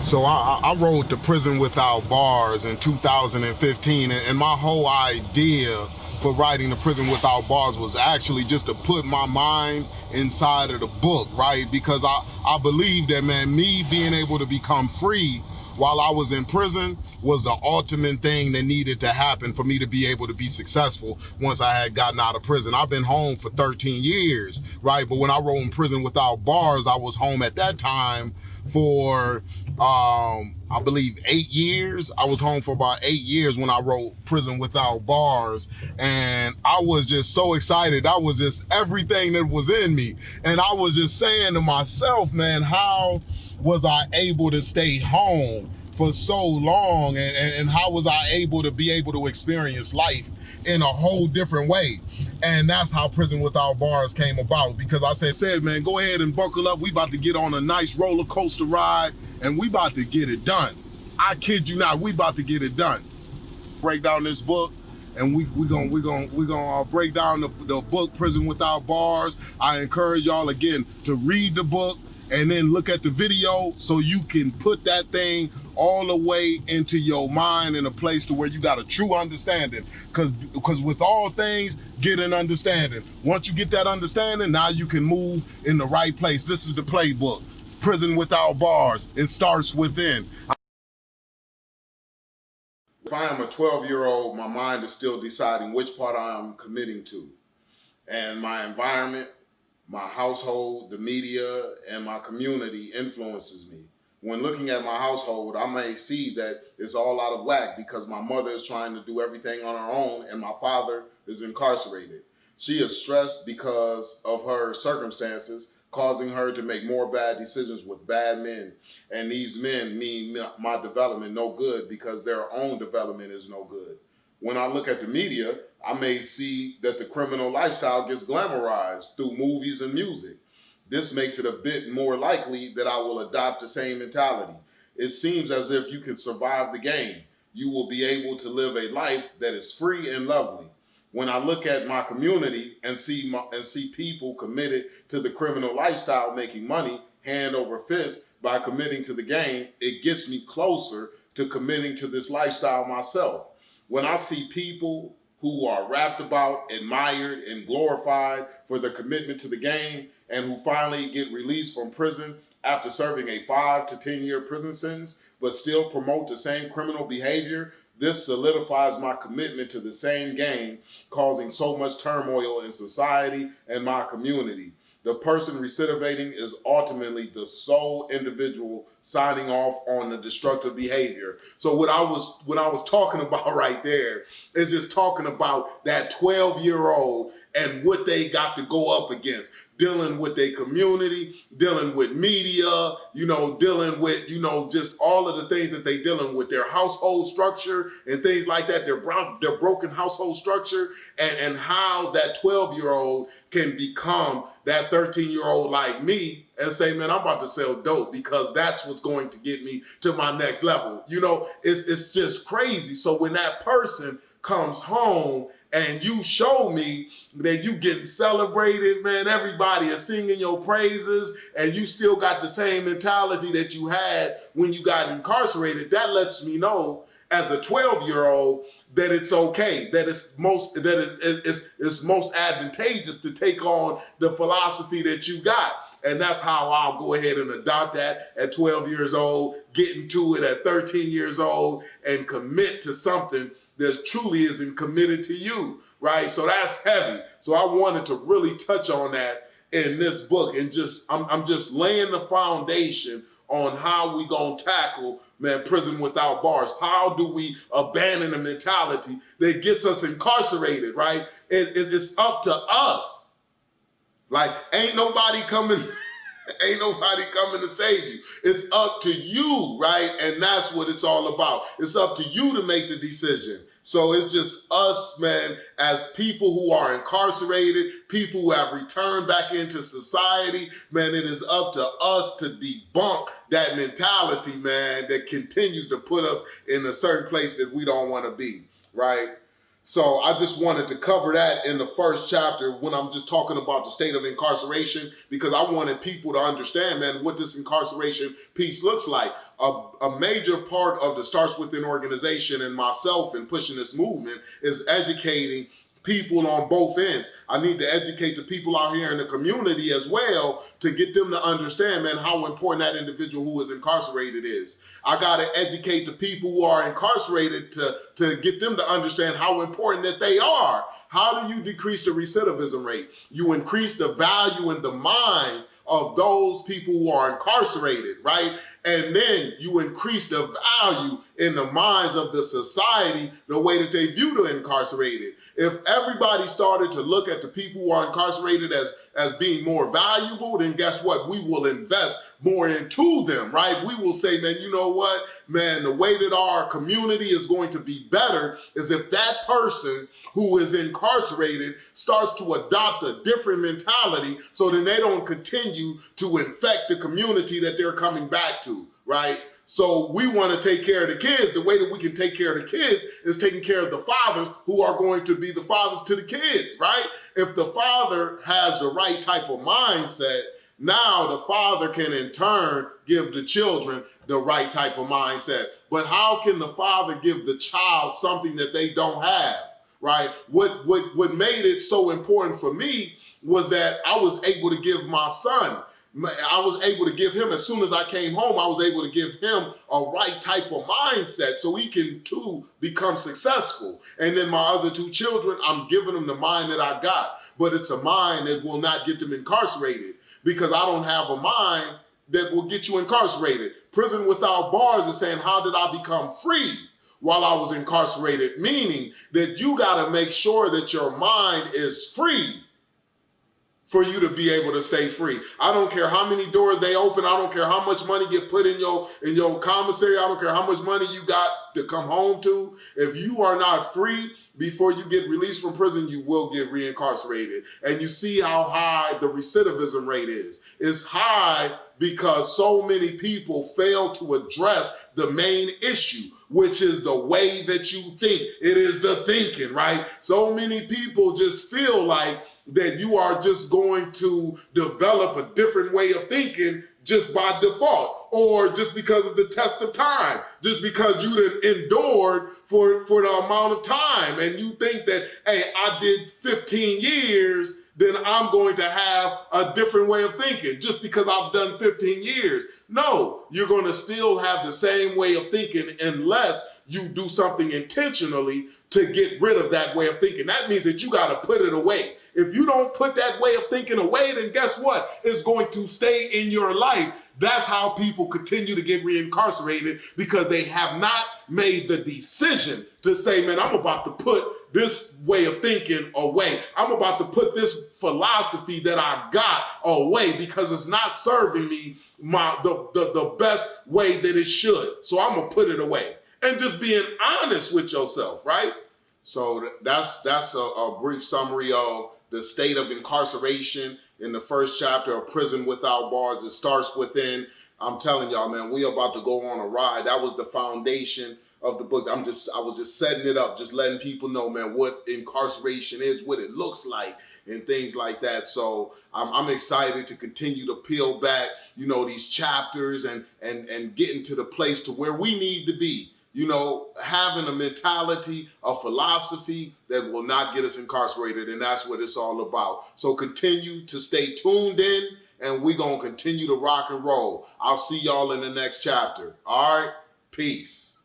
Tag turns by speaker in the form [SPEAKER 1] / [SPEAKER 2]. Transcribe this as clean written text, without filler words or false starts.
[SPEAKER 1] So I wrote The Prison Without Bars in 2015, and my whole idea for writing The Prison Without Bars was actually just to put my mind inside of the book, right? Because I believe that, man, me being able to become free while I was in prison was the ultimate thing that needed to happen for me to be able to be successful once I had gotten out of prison. I've been home for 13 years, right? But when I wrote In Prison Without Bars, I was home at that time for I believe 8 years. I was home for about 8 years when I wrote Prison Without Bars, and I was just so excited. That was just everything that was in me, and I was just saying to myself, man, how was I able to stay home for so long, and how was I able to experience life in a whole different way? And that's how Prison Without Bars came about, because I said, man, go ahead and buckle up. We about to get on a nice roller coaster ride, and we about to get it done. I kid you not, we about to get it done. Break down this book, and we gonna break down the book Prison Without Bars. I encourage y'all again to read the book and then look at the video so you can put that thing all the way into your mind in a place to where you got a true understanding. Because with all things, get an understanding. Once you get that understanding, now you can move in the right place. This is the playbook. Prison Without Bars. It starts within. If I am a 12-year-old, my mind is still deciding which part I am committing to. And my environment, my household, the media, and my community influences me. When looking at my household, I may see that it's all out of whack because my mother is trying to do everything on her own and my father is incarcerated. She is stressed because of her circumstances, causing her to make more bad decisions with bad men. And these men mean my development no good because their own development is no good. When I look at the media, I may see that the criminal lifestyle gets glamorized through movies and music. This makes it a bit more likely that I will adopt the same mentality. It seems as if you can survive the game. You will be able to live a life that is free and lovely. When I look at my community and see people committed to the criminal lifestyle making money hand over fist by committing to the game, it gets me closer to committing to this lifestyle myself. When I see people who are rapped about, admired, and glorified for their commitment to the game, and who finally get released from prison after serving a 5 to 10 year prison sentence, but still promote the same criminal behavior, this solidifies my commitment to the same game, causing so much turmoil in society and my community. The person recidivating is ultimately the sole individual signing off on the destructive behavior. So what I was talking about right there is just talking about that 12-year-old and what they got to go up against, dealing with their community, dealing with media, dealing with, just all of the things that they dealing with, their household structure and things like that, their broken household structure, and how that 12-year-old can become that 13-year-old like me and say, man, I'm about to sell dope because that's what's going to get me to my next level. It's just crazy. So when that person comes home and you show me that you getting celebrated, man, everybody is singing your praises, and you still got the same mentality that you had when you got incarcerated, that lets me know as a 12-year-old that it's okay, that it's most advantageous to take on the philosophy that you got. And that's how I'll go ahead and adopt that at 12 years old, get into it at 13 years old, and commit to something that truly isn't committed to you, right? So that's heavy. So I wanted to really touch on that in this book, and I'm just laying the foundation on how we gonna tackle, man, Prison Without Bars. How do we abandon a mentality that gets us incarcerated, right? It's up to us. Like, ain't nobody coming to save you. It's up to you, right? And that's what it's all about. It's up to you to make the decision. So it's just us, man, as people who are incarcerated, people who have returned back into society, man, it is up to us to debunk that mentality, man, that continues to put us in a certain place that we don't want to be, right? So I just wanted to cover that in the first chapter when I'm just talking about the state of incarceration, because I wanted people to understand, man, what this incarceration piece looks like. A major part of the Starts Within organization and myself in pushing this movement is educating people on both ends. I need to educate the people out here in the community as well to get them to understand, man, how important that individual who is incarcerated is. I got to educate the people who are incarcerated to get them to understand how important that they are. How do you decrease the recidivism rate? You increase the value in the minds of those people who are incarcerated, right? And then you increase the value in the minds of the society, the way that they view the incarcerated. If everybody started to look at the people who are incarcerated as being more valuable, then guess what? We will invest more into them, right? We will say, man, you know what? Man, the way that our community is going to be better is if that person who is incarcerated starts to adopt a different mentality so then they don't continue to infect the community that they're coming back to, right? So we want to take care of the kids. The way that we can take care of the kids is taking care of the fathers who are going to be the fathers to the kids, right? If the father has the right type of mindset, now the father can in turn give the children the right type of mindset. But how can the father give the child something that they don't have, right? What made it so important for me was that I was able to give my son, I was able to give him, as soon as I came home, I was able to give him a right type of mindset so he can too become successful. And then my other two children, I'm giving them the mind that I got, but it's a mind that will not get them incarcerated, because I don't have a mind that will get you incarcerated. Prison Without Bars is saying, how did I become free while I was incarcerated? Meaning that you gotta make sure that your mind is free for you to be able to stay free. I don't care how many doors they open. I don't care how much money get put in your commissary. I don't care how much money you got to come home to. If you are not free before you get released from prison, you will get reincarcerated. And you see how high the recidivism rate is. It's high because so many people fail to address the main issue, which is the way that you think. It is the thinking, right? So many people just feel like that you are just going to develop a different way of thinking just by default, or just because of the test of time, just because you endured for the amount of time, and you think that, hey, I did 15 years, then I'm going to have a different way of thinking just because I've done 15 years. No, you're going to still have the same way of thinking unless you do something intentionally to get rid of that way of thinking. That means that you got to put it away. If you don't put that way of thinking away, then guess what? It's going to stay in your life. That's how people continue to get reincarcerated, because they have not made the decision to say, man, I'm about to put this way of thinking away. I'm about to put this philosophy that I got away because it's not serving me the best way that it should. So I'm gonna put it away. And just being honest with yourself, right? So that's a brief summary of the state of incarceration in the first chapter of Prison Without Bars. It starts within. I'm telling y'all, man, we about to go on a ride. That was the foundation of the book. I was just setting it up, just letting people know, man, what incarceration is, what it looks like, and things like that. So I'm excited to continue to peel back, these chapters and getting to the place to where we need to be. Having a mentality, a philosophy that will not get us incarcerated, and that's what it's all about. So continue to stay tuned in, and we're going to continue to rock and roll. I'll see y'all in the next chapter. All right? Peace.